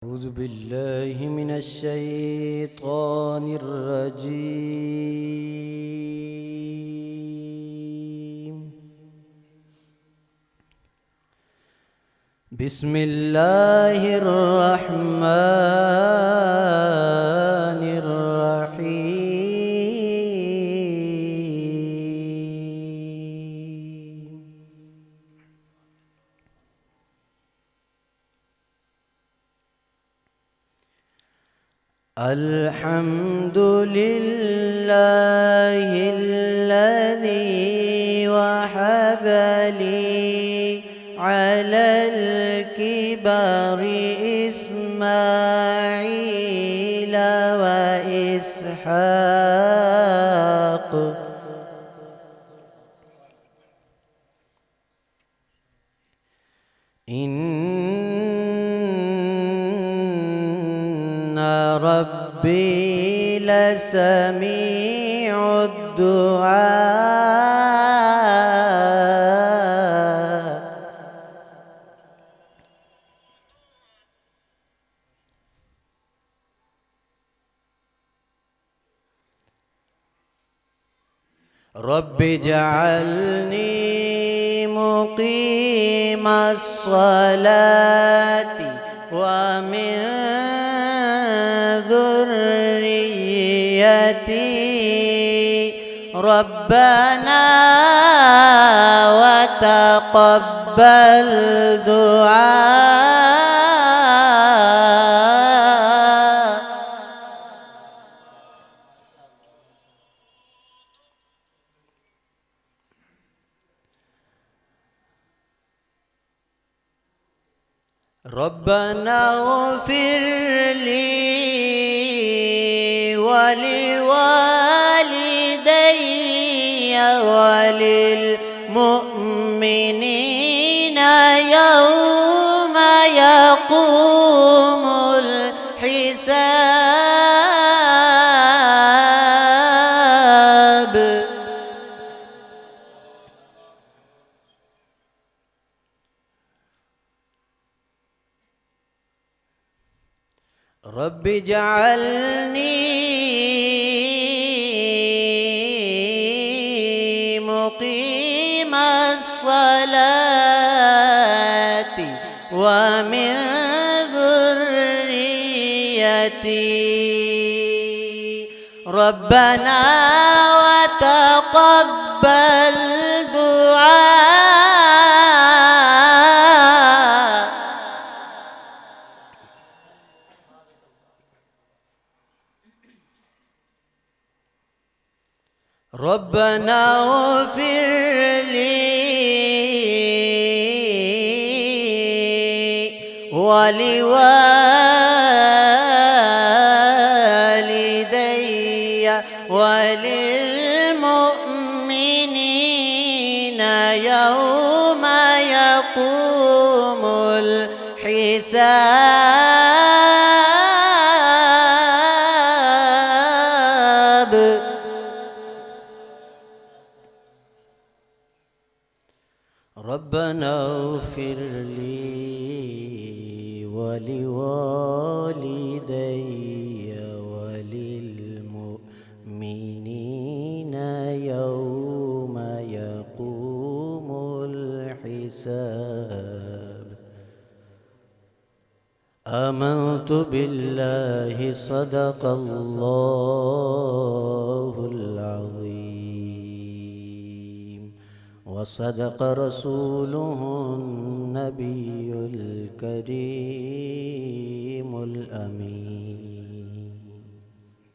أعوذ بالله من الشيطان الرجيم. بسم الله الرحمن الرحيم. الحمد لله الذي وهب لي على الكبر إسماعيل وإسحاق ربي لسميع الدعاء. رب اجعلني مقيم الصلاة ومن ذريتي ربنا وتقبل دعاء. ربنا اغفر لي ولوالدي وللمؤمنين يوم يقوم الحساب. رب اجعلني مقيم الصلاة ومن ذريتي ربنا وتقبل دعاء. ربنا اغفر لي ولوالدي وللمؤمنين يوم يقوم الحساب. ربنا اغفر لي ولوالدي وللمؤمنين يوم يقوم الحساب. آمنت بالله صدق الله العظيم وصدق رسوله النبي الكريم الأمين.